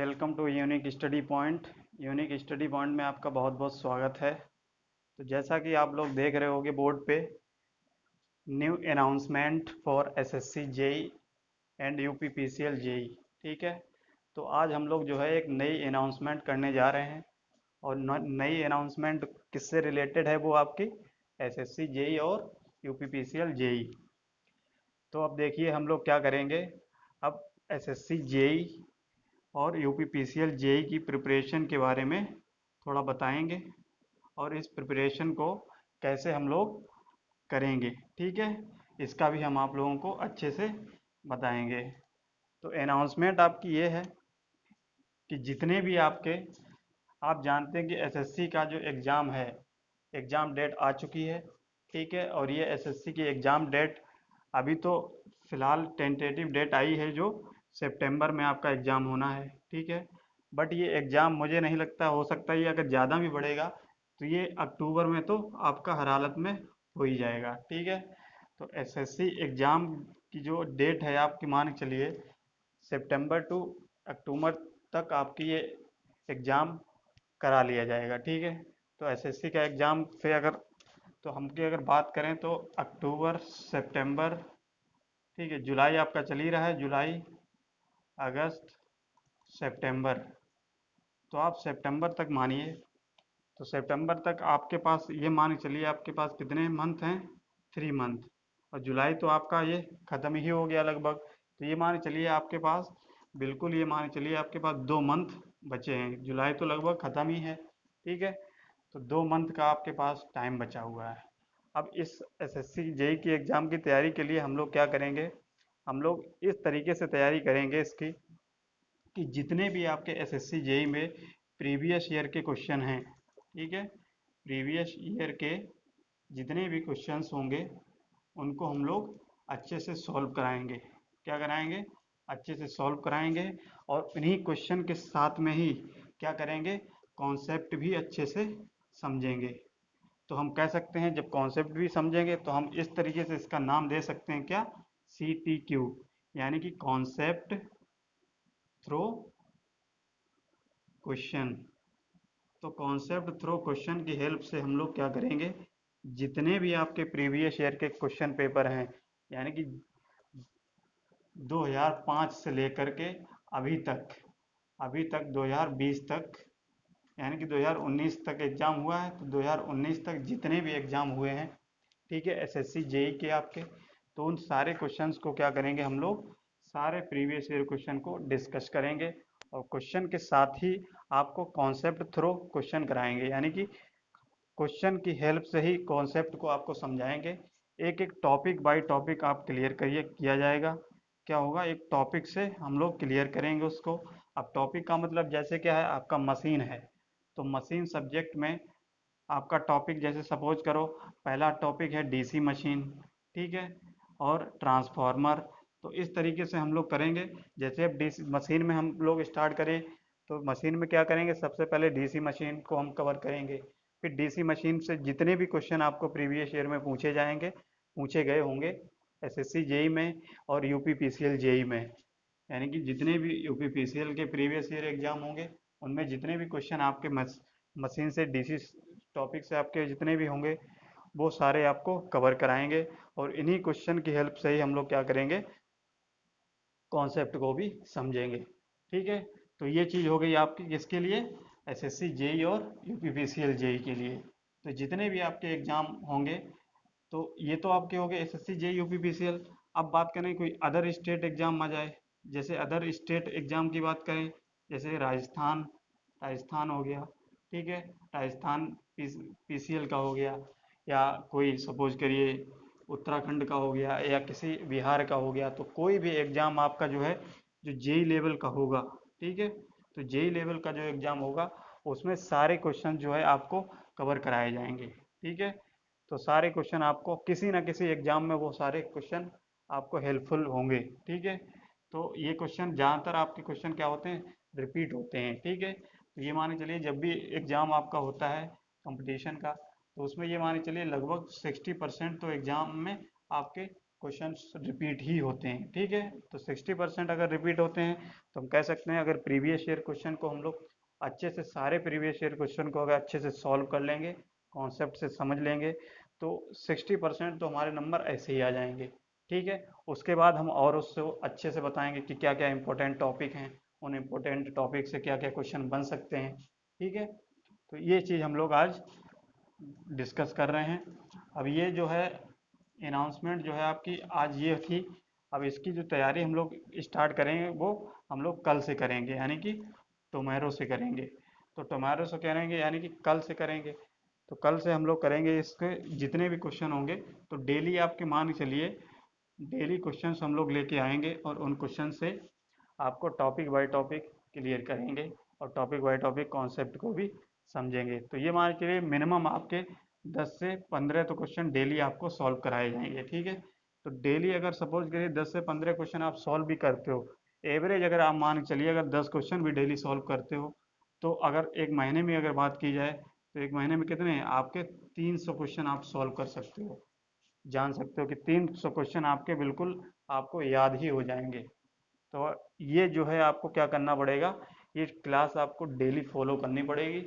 Welcome to unique study point. Unique study point में आपका बहुत बहुत स्वागत है। तो जैसा कि आप लोग देख रहे होंगे बोर्ड पे, new announcement for SSC JE and UPPCL JE. ठीक है, तो आज हम लोग जो है एक नई अनाउंसमेंट करने जा रहे हैं। और नई अनाउंसमेंट किससे रिलेटेड है? वो आपकी एसएससी जेई और यूपीपीसीएल जेई। तो अब देखिए हम लोग क्या करेंगे। अब एसएससी जेई और यूपीपीसीएल जेई की प्रिपरेशन के बारे में थोड़ा बताएंगे और इस प्रिपरेशन को कैसे हम लोग करेंगे। ठीक है, इसका भी हम आप लोगों को अच्छे से बताएंगे। तो अनाउंसमेंट आपकी ये है कि जितने भी आपके, आप जानते हैं कि एसएससी का जो एग्ज़ाम है, एग्ज़ाम डेट आ चुकी है। ठीक है, और ये एसएससी की एग्ज़ाम डेट अभी तो फ़िलहाल टेंटेटिव डेट आई है जो सितंबर में आपका एग्ज़ाम होना है। ठीक है, बट ये एग्ज़ाम मुझे नहीं लगता, हो सकता है ये अगर ज़्यादा भी बढ़ेगा तो ये अक्टूबर में तो आपका हर हालत में हो ही जाएगा। ठीक है, तो एसएससी एग्ज़ाम की जो डेट है आपकी, मान के चलिए सितंबर टू अक्टूबर तक आपकी ये एग्ज़ाम करा लिया जाएगा। ठीक है, तो एसएससी का एग्ज़ाम से अगर बात करें तो अक्टूबर सितंबर, ठीक है, जुलाई आपका चल ही रहा है, जुलाई अगस्त सितंबर, तो आप सितंबर तक मानिए। तो सितंबर तक आपके पास ये मान के चलिए आपके पास कितने मंथ हैं? 3 मंथ। और जुलाई तो आपका ये ख़त्म ही हो गया लगभग। तो ये मान के चलिए आपके पास, बिल्कुल ये मान के चलिए आपके पास 2 मंथ बचे हैं। जुलाई तो लगभग ख़त्म ही है। ठीक है, तो 2 मंथ का आपके पास टाइम बचा हुआ है। अब इस एसएससी जेई की एग्ज़ाम की तैयारी के लिए हम लोग क्या करेंगे, हम लोग इस तरीके से तैयारी करेंगे इसकी कि जितने भी आपके एसएससी जेई में प्रीवियस ईयर के क्वेश्चन हैं, ठीक है, प्रीवियस ईयर के जितने भी क्वेश्चंस होंगे उनको हम लोग अच्छे से सॉल्व कराएंगे। क्या कराएंगे? अच्छे से सॉल्व कराएंगे। और इन्हीं क्वेश्चन के साथ में ही क्या करेंगे, कॉन्सेप्ट भी अच्छे से समझेंगे। तो हम कह सकते हैं जब कॉन्सेप्ट भी समझेंगे तो हम इस तरीके से इसका नाम दे सकते हैं, क्या? CTQ, यानी कि कॉन्सेप्ट थ्रो क्वेश्चन। तो कॉन्सेप्ट थ्रो क्वेश्चन की हेल्प से हम लोग क्या करेंगे, जितने भी आपके प्रीवियस ईयर के क्वेश्चन पेपर हैं, यानी कि 2005 से लेकर के अभी तक 2020 तक, यानी कि 2019 तक एग्ज़ाम हुआ है, तो 2019 तक जितने भी एग्ज़ाम हुए हैं, ठीक है, एसएससी जेई के आपके, तो उन सारे क्वेश्चंस को क्या करेंगे हम लोग, सारे प्रीवियस ईयर क्वेश्चन को डिस्कस करेंगे। और क्वेश्चन के साथ ही आपको कॉन्सेप्ट थ्रो क्वेश्चन कराएंगे, यानी कि क्वेश्चन की हेल्प से ही कॉन्सेप्ट को आपको समझाएंगे। एक एक टॉपिक बाय टॉपिक आप क्लियर करिए, किया जाएगा। क्या होगा, एक टॉपिक से हम लोग क्लियर करेंगे उसको। अब टॉपिक का मतलब जैसे क्या है, आपका मशीन है तो मशीन सब्जेक्ट में आपका टॉपिक, जैसे सपोज करो पहला टॉपिक है डीसी मशीन, ठीक है, और ट्रांसफार्मर। तो इस तरीके से हम लोग करेंगे। जैसे अब डीसी मशीन में हम लोग स्टार्ट करें तो मशीन में क्या करेंगे, सबसे पहले डीसी मशीन को हम कवर करेंगे। फिर डीसी मशीन से जितने भी क्वेश्चन आपको प्रीवियस ईयर में पूछे जाएंगे, पूछे गए होंगे एसएससी जेई में और यूपीपीसीएल जेई में, यानी कि जितने भी यूपीपीसीएल के प्रीवियस ईयर एग्जाम होंगे उनमें जितने भी क्वेश्चन आपके मशीन से डीसी टॉपिक से आपके जितने भी होंगे वो सारे आपको कवर कराएंगे। और इन्हीं क्वेश्चन की हेल्प से ही हम लोग क्या करेंगे, कॉन्सेप्ट को भी समझेंगे। ठीक है, तो ये चीज़ हो गई आपकी किसके लिए, एसएससी जेई और यूपीपीसीएल जेई के लिए। तो जितने भी आपके एग्जाम होंगे, तो ये तो आपके हो गए एसएससी जेई यूपीपीसीएल। अब बात करें कोई अदर स्टेट एग्जाम आ जाए, जैसे अदर स्टेट एग्जाम की बात करें, जैसे राजस्थान, राजस्थान हो गया, ठीक है, राजस्थान पीसीएल का हो गया, या कोई सपोज करिए उत्तराखंड का हो गया, या किसी बिहार का हो गया। तो कोई भी एग्ज़ाम आपका जो है, जो जेई लेवल का होगा, ठीक है, तो जेई लेवल का जो एग्ज़ाम होगा उसमें सारे क्वेश्चन जो है आपको कवर कराए जाएंगे। ठीक है, तो सारे क्वेश्चन आपको किसी ना किसी एग्ज़ाम में वो सारे क्वेश्चन आपको हेल्पफुल होंगे। ठीक है, तो ये क्वेश्चन ज़्यादातर आपके क्वेश्चन क्या होते हैं, रिपीट होते हैं। ठीक है, तो ये मान के चलिए जब भी एग्ज़ाम आपका होता है कंपटीशन का, तो उसमें ये मान के चलिए लगभग 60% तो एग्ज़ाम में आपके क्वेश्चंस रिपीट ही होते हैं, ठीक है। तो 60% अगर रिपीट होते हैं तो हम कह सकते हैं अगर प्रीवियस ईयर क्वेश्चन को हम लोग अच्छे से, सारे प्रीवियस ईयर क्वेश्चन को अगर अच्छे से सॉल्व कर लेंगे, कॉन्सेप्ट से समझ लेंगे, तो 60% तो हमारे नंबर ऐसे ही आ जाएंगे, ठीक है। उसके बाद हम और उससे अच्छे से बताएंगे कि क्या क्या इंपॉर्टेंट टॉपिक हैं, उन इम्पोर्टेंट टॉपिक से क्या क्या क्वेश्चन बन सकते हैं, ठीक है। तो ये चीज़ हम लोग आज डिस्कस कर रहे हैं। अब ये जो है अनाउंसमेंट जो है आपकी आज ये थी। अब इसकी जो तैयारी हम लोग स्टार्ट करेंगे वो हम लोग कल से करेंगे, यानी कि टोमेरो से करेंगे। तो टोमेरो से करेंगे यानी कि कल से करेंगे। तो कल से हम लोग करेंगे इसके जितने भी क्वेश्चन होंगे, तो डेली आपके मान के चलिए डेली क्वेश्चंस हम लोग लेके आएंगे और उन क्वेश्चन से आपको टॉपिक बाय टॉपिक क्लियर करेंगे और टॉपिक बाय टॉपिक कॉन्सेप्ट को भी समझेंगे। तो ये मान के लिए मिनिमम आपके 10 से 15 तो क्वेश्चन डेली आपको सॉल्व कराए जाएंगे, ठीक है। तो डेली अगर सपोज करिए 10 से 15 क्वेश्चन आप सॉल्व भी करते हो, एवरेज अगर आप मान के चलिए अगर 10 क्वेश्चन भी डेली सॉल्व करते हो, तो अगर एक महीने में अगर बात की जाए तो एक महीने में कितने हैं आपके 300 क्वेश्चन आप सॉल्व कर सकते हो। जान सकते हो कि 300 क्वेश्चन आपके बिल्कुल आपको याद ही हो जाएंगे। तो ये जो है आपको क्या करना पड़ेगा, ये क्लास आपको डेली फॉलो करनी पड़ेगी,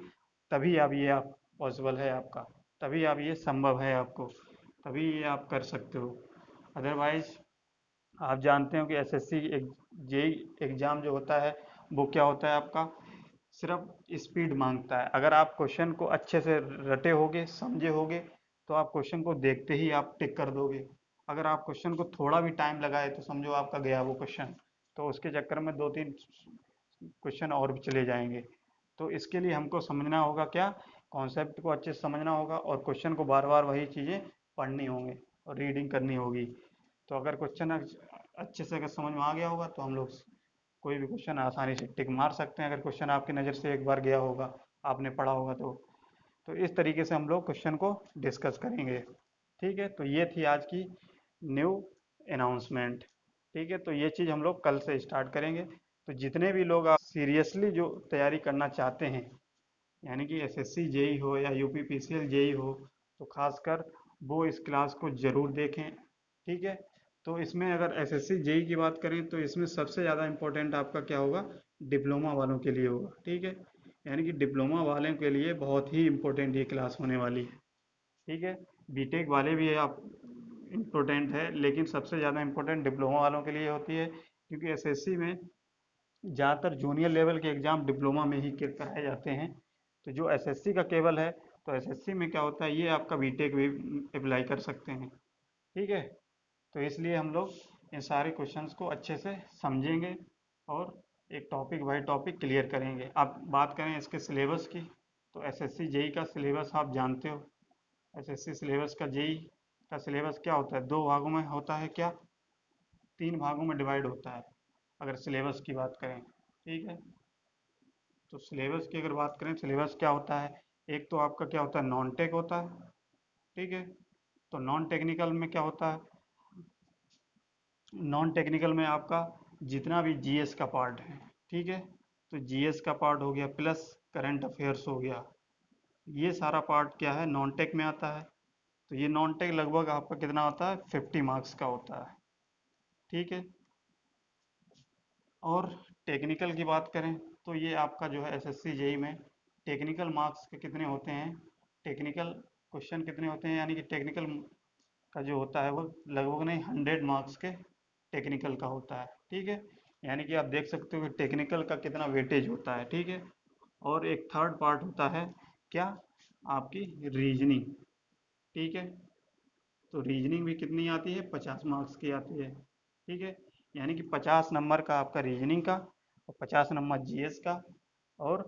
तभी अब ये आप पॉसिबल है आपका, तभी आप ये संभव है आपको, तभी ये आप कर सकते हो। अदरवाइज आप जानते हो कि एसएससी जेई एग्ज़ाम जो होता है वो क्या होता है आपका, सिर्फ स्पीड मांगता है। अगर आप क्वेश्चन को अच्छे से रटे होगे, समझे होगे, तो आप क्वेश्चन को देखते ही आप टिक कर दोगे। अगर आप क्वेश्चन को थोड़ा भी टाइम लगाए तो समझो आपका गया वो क्वेश्चन, तो उसके चक्कर में 2-3 क्वेश्चन और भी चले जाएंगे। तो इसके लिए हमको समझना होगा क्या, कॉन्सेप्ट को अच्छे से समझना होगा और क्वेश्चन को बार बार वही चीज़ें पढ़नी होंगी और रीडिंग करनी होगी। तो अगर क्वेश्चन अच्छे से अगर समझ में आ गया होगा तो हम लोग कोई भी क्वेश्चन आसानी से टिक मार सकते हैं, अगर क्वेश्चन आपकी नज़र से एक बार गया होगा, आपने पढ़ा होगा तो इस तरीके से हम लोग क्वेश्चन को डिस्कस करेंगे, ठीक है। तो ये थी आज की न्यू अनाउंसमेंट, ठीक है। तो ये चीज़ हम लोग कल से स्टार्ट करेंगे। तो जितने भी लोग आप सीरियसली जो तैयारी करना चाहते हैं, यानी कि एसएससी जेई हो या यूपी पीसीएल जेई हो, तो खासकर वो इस क्लास को ज़रूर देखें, ठीक है। तो इसमें अगर एसएससी जेई की बात करें तो इसमें सबसे ज़्यादा इम्पोर्टेंट आपका क्या होगा, डिप्लोमा वालों के लिए होगा, ठीक है। यानी कि डिप्लोमा वालों के लिए बहुत ही इम्पोर्टेंट ये क्लास होने वाली है, ठीक है। बीटेक वाले भी आप इम्पोर्टेंट है, लेकिन सबसे ज़्यादा इम्पोर्टेंट डिप्लोमा वालों के लिए होती है, क्योंकि एसएससी में ज़्यादातर जूनियर लेवल के एग्ज़ाम डिप्लोमा में ही कराए जाते हैं। तो जो एसएससी का केवल है, तो एसएससी में क्या होता है, ये आपका बीटेक भी अप्लाई कर सकते हैं, ठीक है। तो इसलिए हम लोग इन सारे क्वेश्चंस को अच्छे से समझेंगे और एक टॉपिक बाय टॉपिक क्लियर करेंगे। अब बात करें इसके सिलेबस की, तो एसएससी जेई का सिलेबस आप जानते हो। एसएससी सिलेबस का जेई का सिलेबस क्या होता है, 2 भागों में होता है क्या, 3 भागों में डिवाइड होता है अगर सिलेबस की बात करें, ठीक है। तो सिलेबस की अगर बात करें, सिलेबस क्या होता है, एक तो आपका क्या होता है नॉन टेक होता है, ठीक है। तो नॉन टेक्निकल में क्या होता है, नॉन टेक्निकल में आपका जितना भी जीएस का पार्ट है, ठीक है। तो जीएस का पार्ट हो गया प्लस करंट अफेयर्स हो गया, ये सारा पार्ट क्या है नॉन टेक में आता है। तो ये नॉन टेक लगभग आपका कितना होता है 50 मार्क्स का होता है, ठीक है। और टेक्निकल की बात करें तो ये आपका जो है एसएससी जेई में टेक्निकल मार्क्स के कितने होते हैं, टेक्निकल क्वेश्चन कितने होते हैं, यानी कि टेक्निकल का जो होता है वो लगभग नहीं 100 मार्क्स के टेक्निकल का होता है, ठीक है। यानी कि आप देख सकते हो कि टेक्निकल का कितना वेटेज होता है, ठीक है। और एक थर्ड पार्ट होता है क्या, आपकी रीजनिंग, ठीक है। तो रीजनिंग भी कितनी आती है 50 मार्क्स की आती है, ठीक है। यानी कि 50 नंबर का आपका रीजनिंग का और 50 नंबर जीएस का और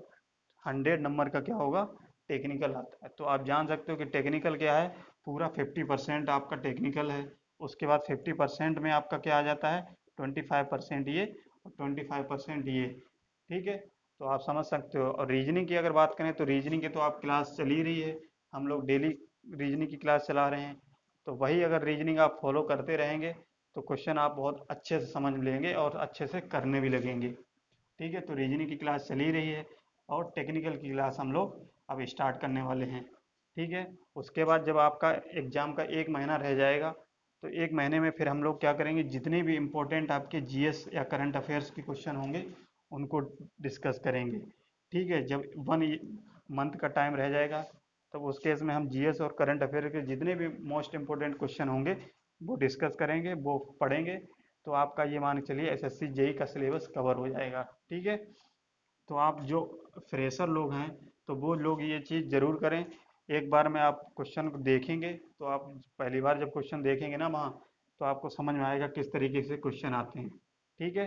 100 नंबर का क्या होगा टेक्निकल आता है। तो आप जान सकते हो कि टेक्निकल क्या है, पूरा 50% आपका टेक्निकल है। उसके बाद 50% में आपका क्या आ जाता है 25% ये और 25% ये, ठीक है। तो आप समझ सकते हो। और रीजनिंग की अगर बात करें तो रीजनिंग की तो आप क्लास चल ही रही है, हम लोग डेली रीजनिंग की क्लास चला रहे हैं। तो वही अगर रीजनिंग आप फॉलो करते रहेंगे तो क्वेश्चन आप बहुत अच्छे से समझ लेंगे और अच्छे से करने भी लगेंगे, ठीक है। तो रीजनिंग की क्लास चल ही रही है और टेक्निकल की क्लास हम लोग अब स्टार्ट करने वाले हैं, ठीक है। उसके बाद जब आपका एग्ज़ाम का 1 महीना रह जाएगा तो एक महीने में फिर हम लोग क्या करेंगे, जितने भी इम्पोर्टेंट आपके जीएस या करंट अफेयर्स के क्वेश्चन होंगे उनको डिस्कस करेंगे। ठीक है, जब 1 मंथ का टाइम रह जाएगा तब उस केस में हम जीएस और करंट अफेयर के जितने भी मोस्ट इम्पोर्टेंट क्वेश्चन होंगे वो डिस्कस करेंगे, वो पढ़ेंगे। तो आपका ये मान के चलिए एसएससी जेई का सिलेबस कवर हो जाएगा। ठीक है, तो आप जो फ्रेशर लोग हैं तो वो लोग ये चीज़ ज़रूर करें। एक बार में आप क्वेश्चन को देखेंगे तो आप पहली बार जब क्वेश्चन देखेंगे ना वहाँ, तो आपको समझ में आएगा किस तरीके से क्वेश्चन आते हैं। ठीक है,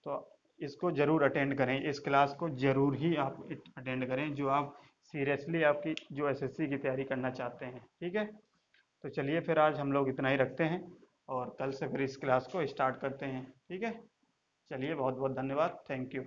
तो इसको ज़रूर अटेंड करें, इस क्लास को ज़रूर ही आप अटेंड करें जो आप सीरियसली आपकी जो एसएससी की तैयारी करना चाहते हैं। ठीक है, तो चलिए फिर आज हम लोग इतना ही रखते हैं और कल से फिर इस क्लास को स्टार्ट करते हैं। ठीक है, चलिए बहुत बहुत धन्यवाद, थैंक यू।